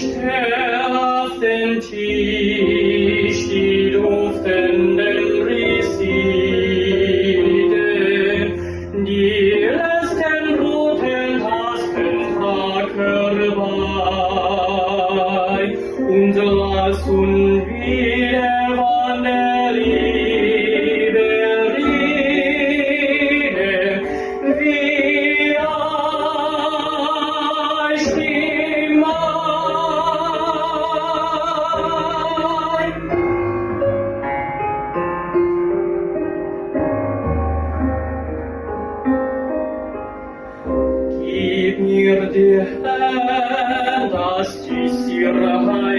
stell auf den Tisch die duftenden Rosinen, die letzten roten Taskenhacker bei, und lass uns wieder von der Liebe reden, wie einst im Mai. Gib mir die Hand, dass die Sicherheit